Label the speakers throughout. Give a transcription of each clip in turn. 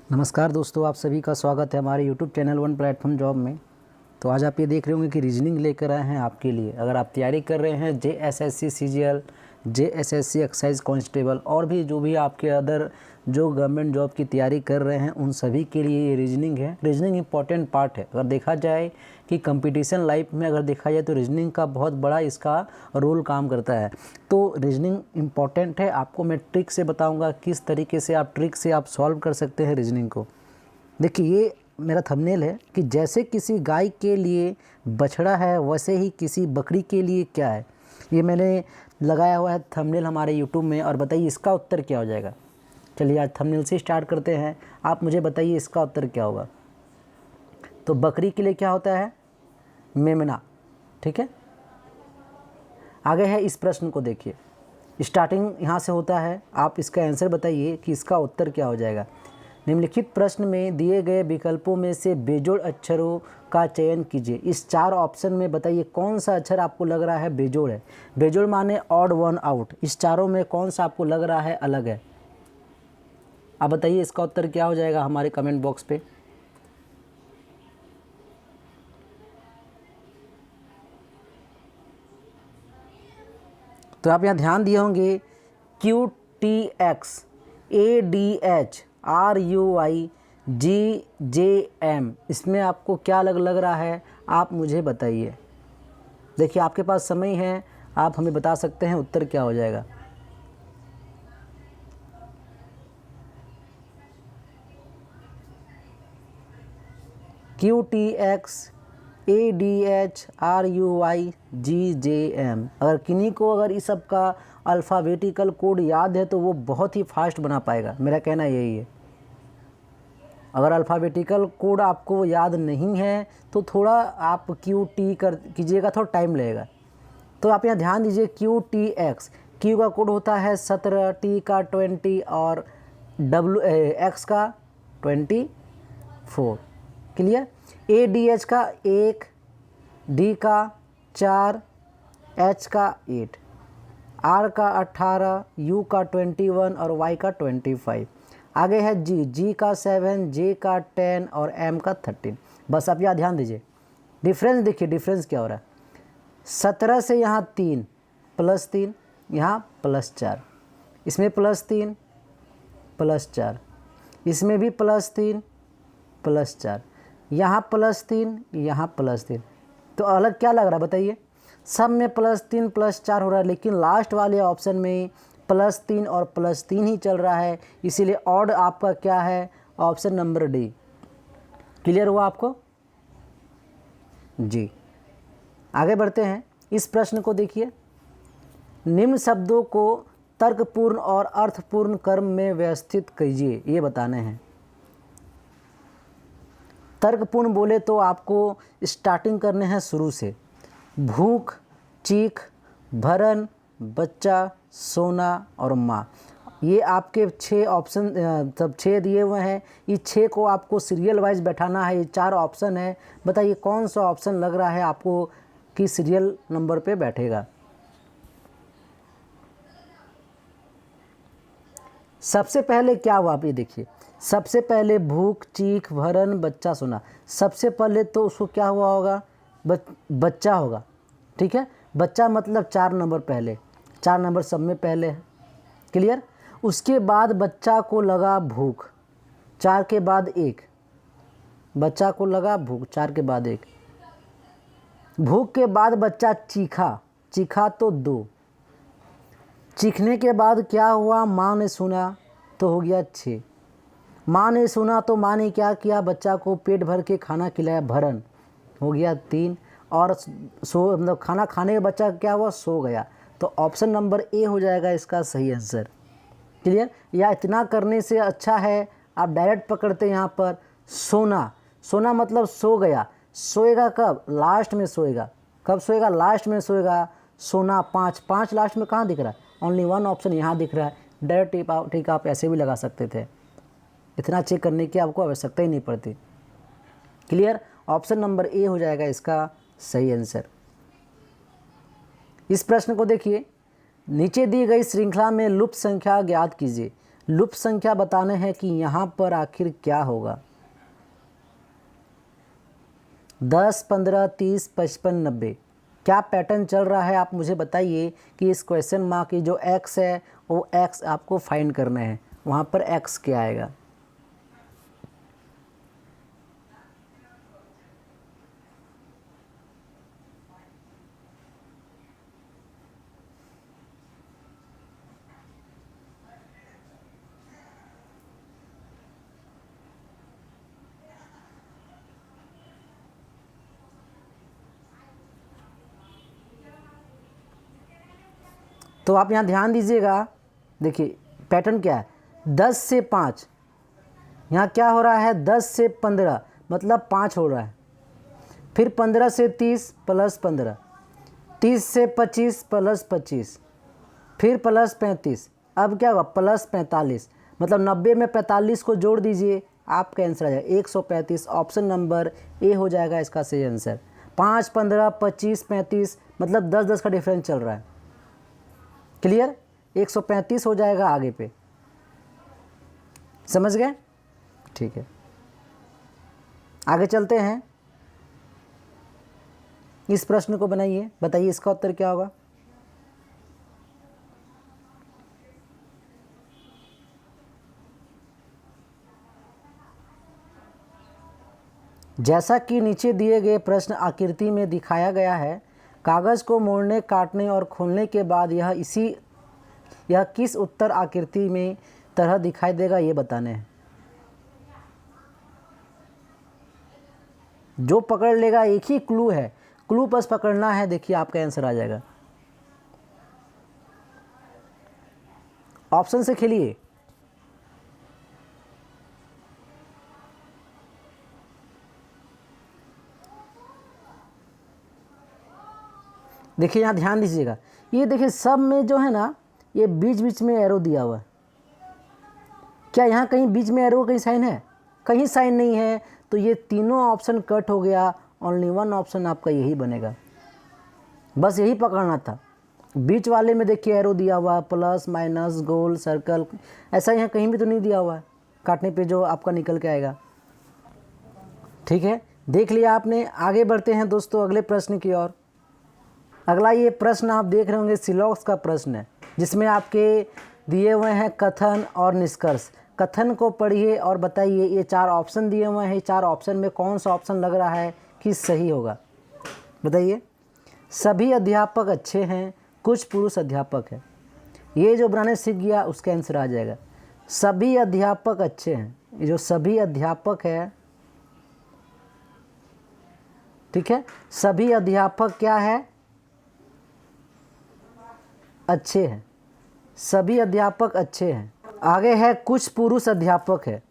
Speaker 1: नमस्कार दोस्तों, आप सभी का स्वागत है हमारे YouTube channel one platform job में। तो आज आप ये देख रहे होंगे कि रीजनिंग लेकर आए हैं आपके लिए। अगर आप तैयारी कर रहे हैं JSSC CGL, JSSC excise constable और भी जो भी आपके अदर जो गवर्नमेंट जॉब की तैयारी कर रहे हैं, उन सभी के लिए ये रीजनिंग है। रीजनिंग इंपॉर्टेंट पार्ट है। अगर देखा जाए कि कंपटीशन लाइफ में अगर देखा जाए तो रीजनिंग का बहुत बड़ा इसका रोल काम करता है। तो रीजनिंग इम्पॉर्टेंट है। आपको मैं ट्रिक से बताऊंगा किस तरीके से आप ट्रिक से आप सॉल्व कर सकते हैं रीजनिंग को। देखिए, ये मेरा थंबनेल है कि जैसे किसी गाय के लिए बछड़ा है, वैसे ही किसी बकरी के लिए क्या है। ये मैंने लगाया हुआ है थंबनेल हमारे यूट्यूब में। और बताइए इसका उत्तर क्या हो जाएगा। चलिए आज थंबनेल से स्टार्ट करते हैं। आप मुझे बताइए इसका उत्तर क्या होगा। तो बकरी के लिए क्या होता है? मेमना। ठीक है, आगे है इस प्रश्न को देखिए। स्टार्टिंग यहाँ से होता है। आप इसका आंसर बताइए कि इसका उत्तर क्या हो जाएगा। निम्नलिखित प्रश्न में दिए गए विकल्पों में से बेजोड़ अक्षरों का चयन कीजिए। इस चार ऑप्शन में बताइए कौन सा अक्षर आपको लग रहा है बेजोड़ है। बेजोड़ माने ऑड वन आउट। इस चारों में कौन सा आपको लग रहा है अलग है। आप बताइए इसका उत्तर क्या हो जाएगा हमारे कमेंट बॉक्स पे। तो आप यहाँ ध्यान दिए होंगे QTX ADHRUIGJM, इसमें आपको क्या लग रहा है आप मुझे बताइए। देखिए आपके पास समय है, आप हमें बता सकते हैं उत्तर क्या हो जाएगा। QTX ADHRUIGJM। अगर किन्हीं को अगर इस सब का अल्फ़ाबेटिकल कोड याद है तो वो बहुत ही फास्ट बना पाएगा। मेरा कहना यही है। अगर अल्फ़ाबेटिकल कोड आपको याद नहीं है तो थोड़ा आप QT कर कीजिएगा, थोड़ा टाइम लगेगा। तो आप यहाँ ध्यान दीजिए QTX। Q का कोड होता है 17, T का 20 और X का 24। क्लियर। ADH का 1, D का 4, H का 8, R का 18, U का 21 और Y का 25। आगे है G का 7, J का 10 और M का 13। बस आप यहाँ ध्यान दीजिए। डिफरेंस देखिए, डिफरेंस क्या हो रहा है। 17 से यहाँ 3 प्लस 3, यहाँ प्लस 4, इसमें प्लस 3 प्लस 4, इसमें भी प्लस 3 प्लस 4, यहाँ प्लस 3 यहाँ प्लस 3। तो अलग क्या लग रहा है बताइए। सब में प्लस 3 प्लस 4 हो रहा है, लेकिन लास्ट वाले ऑप्शन में प्लस 3 और प्लस 3 ही चल रहा है। इसीलिए ऑड आपका क्या है, ऑप्शन नंबर डी। क्लियर हुआ आपको जी। आगे बढ़ते हैं। इस प्रश्न को देखिए। निम्न शब्दों को तर्कपूर्ण और अर्थपूर्ण क्रम में व्यवस्थित कीजिए, ये बताने हैं। तर्कपूर्ण बोले तो आपको स्टार्टिंग करने हैं शुरू से। भूख, चीख, भरण, बच्चा, सोना और माँ। ये आपके 6 ऑप्शन सब 6 दिए हुए हैं। ये 6 को आपको सीरियल वाइज बैठाना है। ये 4 ऑप्शन है। बताइए कौन सा ऑप्शन लग रहा है आपको कि सीरियल नंबर पे बैठेगा। सबसे पहले क्या हुआ आप ये देखिए। सबसे पहले भूख, चीख, भरण, बच्चा, सोना। सबसे पहले तो उसको क्या हुआ होगा, बच्चा होगा। ठीक है, बच्चा मतलब 4 नंबर पहले, 4 नंबर सब में पहले है। क्लियर। उसके बाद बच्चा को लगा भूख, 4 के बाद 1, बच्चा को लगा भूख, 4 के बाद 1। भूख के बाद बच्चा चीखा, चीखा तो 2। चीखने के बाद क्या हुआ, माँ ने सुना तो हो गया 6। माँ ने सुना तो माँ ने क्या किया, बच्चा को पेट भर के खाना खिलाया, भरण हो गया 3। और मतलब खाना खाने के बच्चा क्या हुआ, सो गया। तो ऑप्शन नंबर ए हो जाएगा इसका सही आंसर। क्लियर। या इतना करने से अच्छा है आप डायरेक्ट पकड़ते यहाँ पर सोना। सोना मतलब सो गया। सोएगा कब, लास्ट में सोएगा। कब सोएगा, लास्ट में सोएगा। सोना 5 लास्ट में कहाँ दिख रहा है, ओनली 1 ऑप्शन यहाँ दिख रहा है। डायरेक्ट ठीक आप ऐसे भी लगा सकते थे। इतना चेक करने की आपको आवश्यकता ही नहीं पड़ती। क्लियर। ऑप्शन नंबर ए हो जाएगा इसका सही आंसर। इस प्रश्न को देखिए। नीचे दी गई श्रृंखला में लुप्त संख्या ज्ञात कीजिए। लुप्त संख्या बताने हैं कि यहाँ पर आखिर क्या होगा। 10, 15, 30, 55, 90 क्या पैटर्न चल रहा है आप मुझे बताइए कि इस क्वेश्चन मार्क की जो x है वो x आपको फाइंड करना है, वहाँ पर x क्या आएगा। तो आप यहाँ ध्यान दीजिएगा, देखिए पैटर्न क्या है, 10 से 5, यहाँ क्या हो रहा है 10 से 15 मतलब 5 हो रहा है, फिर 15 से 30 प्लस 15, 30 से 25 प्लस 25, फिर प्लस 35, अब क्या होगा प्लस 45, मतलब 90 में 45 को जोड़ दीजिए, आपका आंसर आ जाएगा 135। ऑप्शन नंबर ए हो जाएगा इसका सही आंसर। 5, 15, 25, 35 मतलब 10-10 का डिफरेंस चल रहा है। क्लियर, 135 हो जाएगा आगे पे, समझ गए। ठीक है, आगे चलते हैं। इस प्रश्न को बनाइए, बताइए इसका उत्तर क्या होगा। जैसा कि नीचे दिए गए प्रश्न आकृति में दिखाया गया है, कागज़ को मोड़ने, काटने और खोलने के बाद यह किस उत्तर आकृति में तरह दिखाई देगा, ये बताने हैं। जो पकड़ लेगा, एक ही क्लू है, क्लू बस पकड़ना है, देखिए आपका आंसर आ जाएगा। ऑप्शन से खेलिए। देखिए यहाँ ध्यान दीजिएगा, ये देखिए सब में जो है ना, ये बीच बीच में एरो दिया हुआ है। क्या यहाँ कहीं बीच में एरो कहीं साइन है? कहीं साइन नहीं है, तो ये तीनों ऑप्शन कट हो गया, ओनली वन ऑप्शन आपका यही बनेगा। बस यही पकड़ना था। बीच वाले में देखिए एरो दिया हुआ है, प्लस माइनस गोल सर्कल, ऐसा यहाँ कहीं भी तो नहीं दिया हुआ है, काटने पे जो आपका निकल के आएगा। ठीक है, देख लिया आपने। आगे बढ़ते हैं दोस्तों अगले प्रश्न की ओर। अगला ये प्रश्न आप देख रहे होंगे सिलॉक्स का प्रश्न है, जिसमें आपके दिए हुए हैं कथन और निष्कर्ष। कथन को पढ़िए और बताइए, ये 4 ऑप्शन दिए हुए हैं, 4 ऑप्शन में कौन सा ऑप्शन लग रहा है कि सही होगा, बताइए। सभी अध्यापक अच्छे हैं, कुछ पुरुष अध्यापक हैं। ये जो बनाने सीख गया उसका आंसर आ जाएगा। सभी अध्यापक अच्छे हैं, ये जो सभी अध्यापक है, ठीक है, सभी अध्यापक क्या है, अच्छे हैं। सभी अध्यापक अच्छे हैं। आगे है कुछ पुरुष अध्यापक है।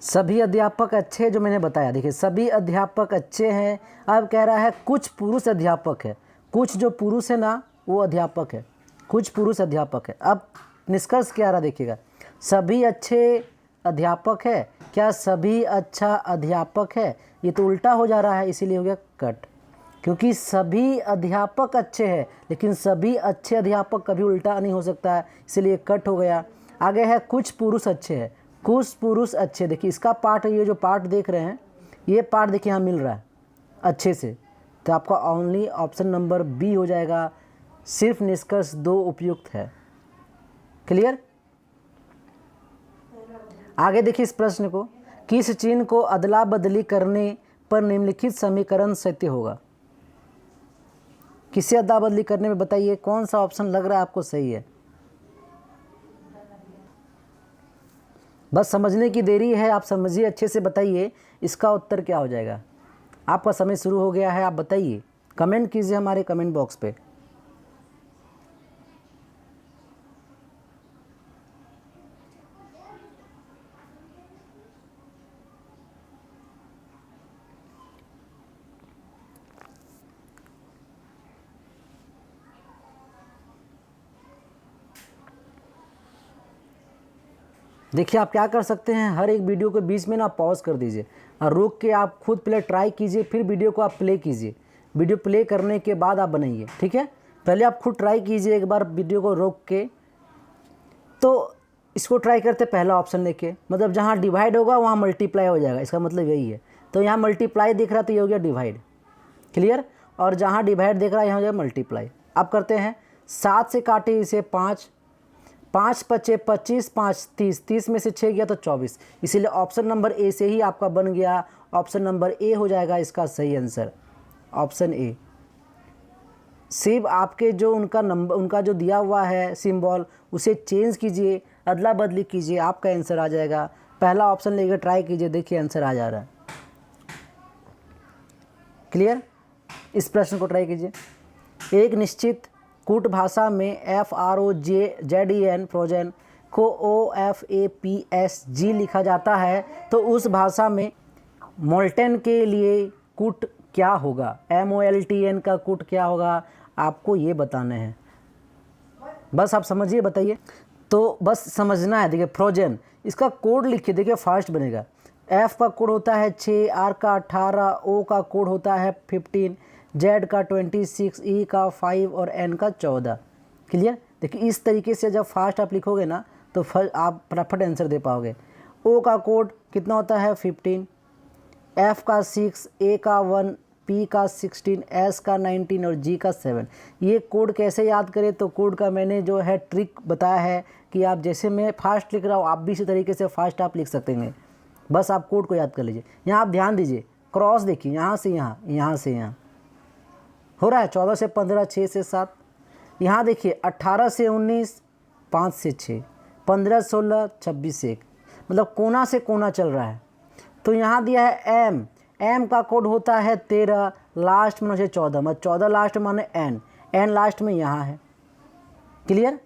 Speaker 1: सभी अध्यापक अच्छे, जो मैंने बताया, देखिए सभी अध्यापक अच्छे हैं। अब कह रहा है कुछ पुरुष अध्यापक है, कुछ जो पुरुष है ना वो अध्यापक है, कुछ पुरुष अध्यापक है। अब निष्कर्ष क्या आ रहा देखिएगा, सभी अच्छे अध्यापक है, क्या सभी अच्छा अध्यापक है? ये तो उल्टा हो जा रहा है, इसीलिए हो गया कट, क्योंकि सभी अध्यापक अच्छे हैं, लेकिन सभी अच्छे अध्यापक कभी उल्टा नहीं हो सकता है, इसलिए कट हो गया। आगे है कुछ पुरुष अच्छे हैं, कुछ पुरुष अच्छे, देखिए इसका पार्ट, ये जो पार्ट देख रहे हैं, ये पार्ट देखिए यहाँ मिल रहा है अच्छे से, तो आपका ओनली ऑप्शन नंबर बी हो जाएगा। सिर्फ निष्कर्ष 2 उपयुक्त है। क्लियर। आगे देखिए इस प्रश्न को, किस चिन्ह को अदला बदली करने पर निम्नलिखित समीकरण सत्य होगा। किसे अदला बदली करने में बताइए कौन सा ऑप्शन लग रहा है आपको सही है। बस समझने की देरी है, आप समझिए अच्छे से, बताइए इसका उत्तर क्या हो जाएगा। आपका समय शुरू हो गया है, आप बताइए, कमेंट कीजिए हमारे कमेंट बॉक्स पे। देखिए आप क्या कर सकते हैं, हर एक वीडियो के बीच में ना पॉज कर दीजिए और रोक के आप खुद पहले ट्राई कीजिए, फिर वीडियो को आप प्ले कीजिए। वीडियो प्ले करने के बाद आप बनाइए, ठीक है। पहले आप खुद ट्राई कीजिए एक बार वीडियो को रोक के, तो इसको ट्राई करते पहला ऑप्शन लेके, मतलब जहाँ डिवाइड होगा वहाँ मल्टीप्लाई हो जाएगा, इसका मतलब यही है। तो यहाँ मल्टीप्लाई दिख रहा है तो ये हो गया डिवाइड, क्लियर। और जहाँ डिवाइड दिख रहा है यहाँ हो जाएगा मल्टीप्लाई। अब करते हैं 7 से काटे इसे 5, 5 पचे 25, 5 30, 30 में से 6 गया तो 24, इसीलिए ऑप्शन नंबर ए से ही आपका बन गया, ऑप्शन नंबर ए हो जाएगा इसका सही आंसर, ऑप्शन ए। सिर्फ आपके जो उनका नंबर, उनका जो दिया हुआ है सिंबल, उसे चेंज कीजिए, अदला बदली कीजिए, आपका आंसर आ जाएगा। पहला ऑप्शन लेकर ट्राई कीजिए, देखिए आंसर आ जा रहा है, क्लियर। इस प्रश्न को ट्राई कीजिए। एक निश्चित कूट भाषा में FROZEN फ्रोजन को OFAPSG लिखा जाता है, तो उस भाषा में मोल्टेन के लिए कूट क्या होगा, MOLTN का कूट क्या होगा, आपको ये बताना है। बस आप समझिए, बताइए। तो बस समझना है। देखिए फ्रोजन, इसका कोड लिखिए, देखिए फास्ट बनेगा। F का कोड होता है 6, R का 18, O का कोड होता है 15, Z का 26, E का 5 और N का 14, क्लियर। देखिए इस तरीके से जब फास्ट आप लिखोगे ना तो आप फटाफट आंसर दे पाओगे। O का कोड कितना होता है 15, F का 6, A का 1, P का 16, S का 19 और G का 7। ये कोड कैसे याद करें, तो कोड का मैंने जो है ट्रिक बताया है कि आप जैसे मैं फास्ट लिख रहा हूँ आप भी इसी तरीके से फास्ट आप लिख सकते हैं। बस आप कोड को याद कर लीजिए। यहाँ आप ध्यान दीजिए, क्रॉस देखिए, यहाँ से यहाँ, यहाँ से यहाँ हो रहा है, 14 से 15, 6 से 7। यहाँ देखिए 18 से 19, 5 से 6, 15, 16, 26 से 1, मतलब कोना से कोना चल रहा है। तो यहाँ दिया है M का कोड होता है 13, लास्ट में से 14, मतलब 14 लास्ट माने N लास्ट में यहाँ है, क्लियर।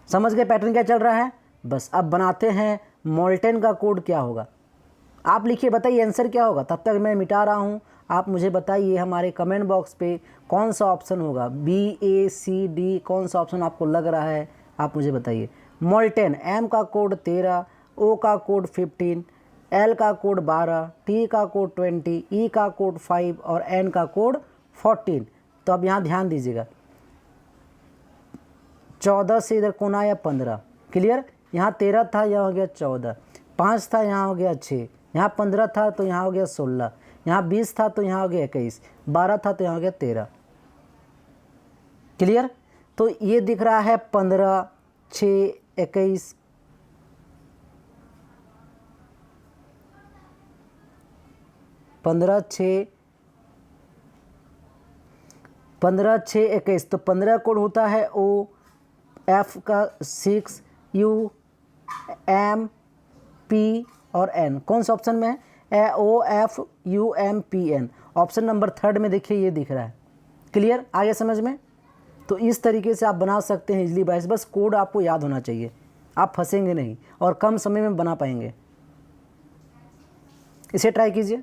Speaker 1: समझ गए पैटर्न क्या चल रहा है। बस अब बनाते हैं मोल्टेन का कोड क्या होगा। आप लिखिए, बताइए आंसर क्या होगा। तब तक मैं मिटा रहा हूँ, आप मुझे बताइए हमारे कमेंट बॉक्स पे कौन सा ऑप्शन होगा, B A C D, कौन सा ऑप्शन आपको लग रहा है, आप मुझे बताइए। मोल्टेन, M का कोड 13, O का कोड 15, L का कोड 12, T का कोड 20, E का कोड 5 और N का कोड 14। तो अब यहाँ ध्यान दीजिएगा, 14 से इधर कोना आया 15, क्लियर। यहाँ 13 था, यहाँ हो गया 14, 5 था, यहाँ हो गया 6, यहाँ 15 था तो यहाँ हो गया 16, यहाँ 20 था तो यहाँ हो गया 21, 12 था तो यहाँ हो गया 13, क्लियर। तो ये दिख रहा है 15, 6, 21, 15, 6, 15, 6, 21। तो 15 कोड होता है O, F का 6, U, M, P और N। कौन सा ऑप्शन में है, OFUMPN, ऑप्शन नंबर 3 में देखिए ये दिख रहा है, क्लियर। आगे समझ में। तो इस तरीके से आप बना सकते हैं इजली बाइस, बस कोड आपको याद होना चाहिए, आप फंसेंगे नहीं और कम समय में बना पाएंगे। इसे ट्राई कीजिए।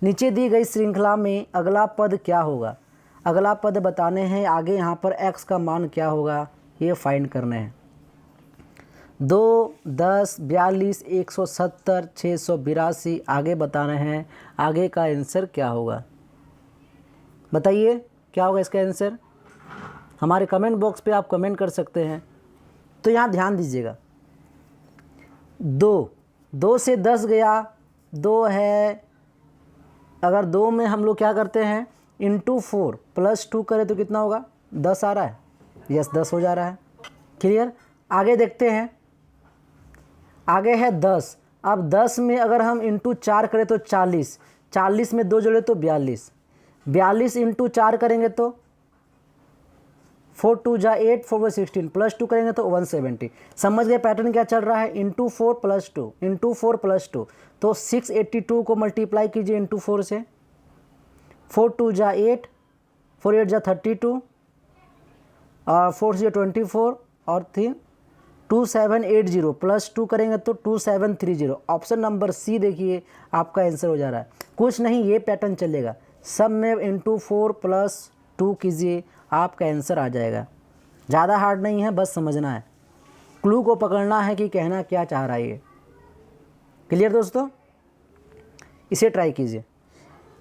Speaker 1: नीचे दी गई श्रृंखला में अगला पद क्या होगा, अगला पद बताने हैं। आगे यहाँ पर x का मान क्या होगा ये फाइंड करने हैं। 2, 10, 42, 170, 682, आगे बताना है आगे का आंसर क्या होगा। बताइए क्या होगा इसका आंसर, हमारे कमेंट बॉक्स पे आप कमेंट कर सकते हैं। तो यहाँ ध्यान दीजिएगा, 2 से 10 गया, 2 है, अगर 2 में हम लोग क्या करते हैं इंटू 4 + 2 करें तो कितना होगा, 10 आ रहा है, यस 10 हो जा रहा है, क्लियर। आगे देखते हैं, आगे है 10। अब 10 में अगर हम इंटू 4 करें तो 40, 40 में 2 जोड़े तो 42, 42 इंटू 4 करेंगे तो 4 2 जा 8, 4 × 16, +2 करेंगे तो 170। समझ गए पैटर्न क्या चल रहा है, इंटू 4 + 2, इंटू 4 + 2, तो 682 को मल्टीप्लाई कीजिए इंटू 4 से, 4 2 जा 8, 4 8 जा 32 और 4 से 24 और 3 2780 +2 करेंगे तो 2730। ऑप्शन नंबर सी देखिए आपका आंसर हो जा रहा है। कुछ नहीं, ये पैटर्न चलेगा, सब में इंटू 4 + 2 कीजिए, आपका आंसर आ जाएगा। ज़्यादा हार्ड नहीं है, बस समझना है, क्लू को पकड़ना है कि कहना क्या चाह रहा है ये, क्लियर दोस्तों। इसे ट्राई कीजिए।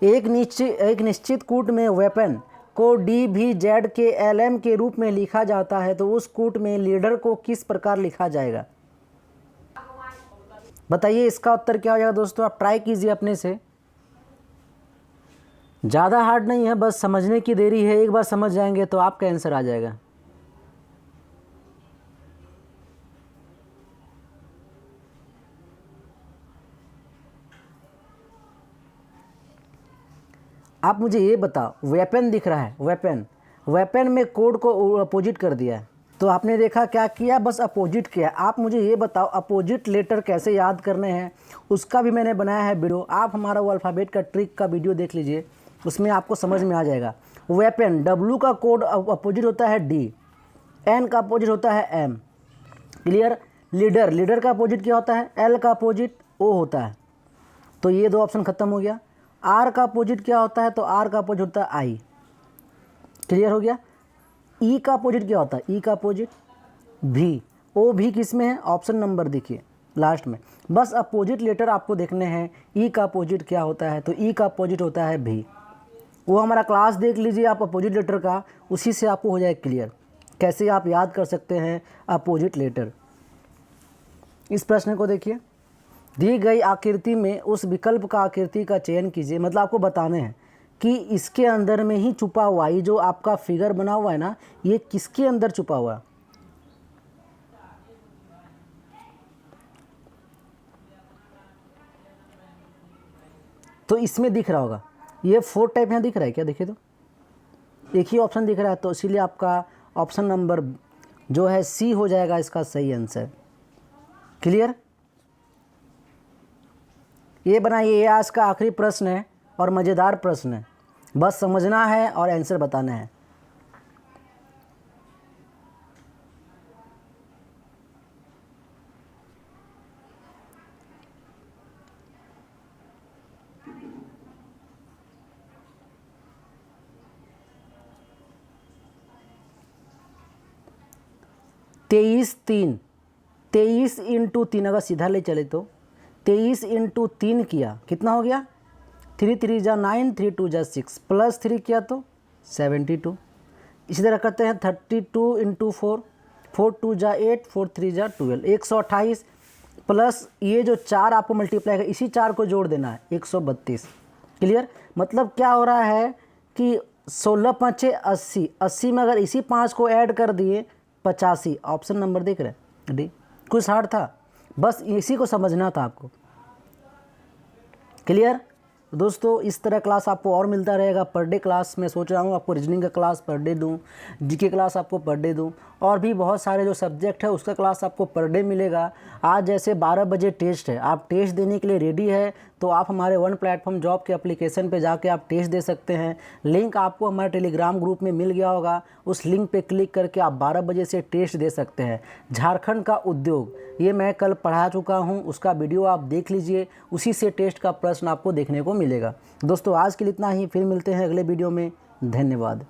Speaker 1: एक निश्चित कूट में वेपन को DVZKLM के रूप में लिखा जाता है तो उस कूट में लीडर को किस प्रकार लिखा जाएगा? बताइए इसका उत्तर क्या हो जाएगा दोस्तों, आप ट्राई कीजिए अपने से। ज़्यादा हार्ड नहीं है, बस समझने की देरी है, एक बार समझ जाएंगे तो आपका आंसर आ जाएगा। आप मुझे ये बताओ, वेपन दिख रहा है, वेपन में कोड को अपोजिट कर दिया है, तो आपने देखा क्या किया, बस अपोजिट किया। आप मुझे ये बताओ अपोजिट लेटर कैसे याद करने हैं, उसका भी मैंने बनाया है वीडियो। आप हमारा वो अल्फ़ाबेट का ट्रिक का वीडियो देख लीजिए, उसमें आपको समझ में आ जाएगा। वेपन, W का कोड अपोजिट होता है D, N का अपोजिट होता है M, क्लियर। लीडर का अपोजिट क्या होता है? L का अपोजिट O होता है। तो ये दो ऑप्शन खत्म हो गया। R का अपोजिट क्या होता है? तो R का अपोजिट होता है I, क्लियर हो गया। E का अपोजिट क्या होता है? E का अपोजिट V, O भी किस में है? ऑप्शन नंबर देखिए लास्ट में। बस अपोजिट लेटर आपको देखने हैं। E का अपोजिट क्या होता है? तो E का अपोजिट होता है V। वो हमारा क्लास देख लीजिए आप अपोजिट लेटर का, उसी से आपको हो जाए क्लियर कैसे आप याद कर सकते हैं अपोजिट लेटर। इस प्रश्न को देखिए, दी गई आकृति में उस विकल्प का आकृति का चयन कीजिए। मतलब आपको बताने हैं कि इसके अंदर में ही छुपा हुआ, ये जो आपका फिगर बना हुआ है ना, ये किसके अंदर छुपा हुआ है? तो इसमें दिख रहा होगा, ये 4 टाइप यहाँ दिख रहा है क्या? देखिए तो एक ही ऑप्शन दिख रहा है, तो इसीलिए आपका ऑप्शन नंबर जो है C हो जाएगा इसका सही आंसर, क्लियर। ये बनाइए, ये आज का आखिरी प्रश्न है और मज़ेदार प्रश्न है, बस समझना है और आंसर बताना है। तेईस इंटू 3 अगर सीधा ले चले तो 23 इंटू 3 किया कितना हो गया? 3 3 जा 9, 3 2 जा 6, प्लस 3 किया तो 72। इसी तरह करते हैं 32 इंटू 4, 4 2 जा 8, 4 3 जा 12, 128 प्लस ये जो 4 आपको मल्टीप्लाई है, इसी 4 को जोड़ देना है 132, क्लियर। मतलब क्या हो रहा है कि 16 5 80, 80 में अगर इसी 5 को ऐड कर दिए 85। ऑप्शन नंबर देख रहे हैं डी। कुछ हार्ड था, बस इसी को समझना था आपको, क्लियर। दोस्तों इस तरह क्लास आपको और मिलता रहेगा पर डे क्लास। मैं सोच रहा हूँ आपको रीजनिंग का क्लास पर डे दूँ, जीके क्लास आपको पर डे दूँ, और भी बहुत सारे जो सब्जेक्ट है उसका क्लास आपको पर डे मिलेगा। आज जैसे 12 बजे टेस्ट है, आप टेस्ट देने के लिए रेडी है तो आप हमारे वन प्लेटफॉर्म जॉब के एप्लीकेशन पे जाके आप टेस्ट दे सकते हैं। लिंक आपको हमारे टेलीग्राम ग्रुप में मिल गया होगा, उस लिंक पे क्लिक करके आप 12 बजे से टेस्ट दे सकते हैं। झारखंड का उद्योग ये मैं कल पढ़ा चुका हूँ, उसका वीडियो आप देख लीजिए, उसी से टेस्ट का प्रश्न आपको देखने को मिलेगा। दोस्तों आज के लिए इतना ही, फिर मिलते हैं अगले वीडियो में। धन्यवाद।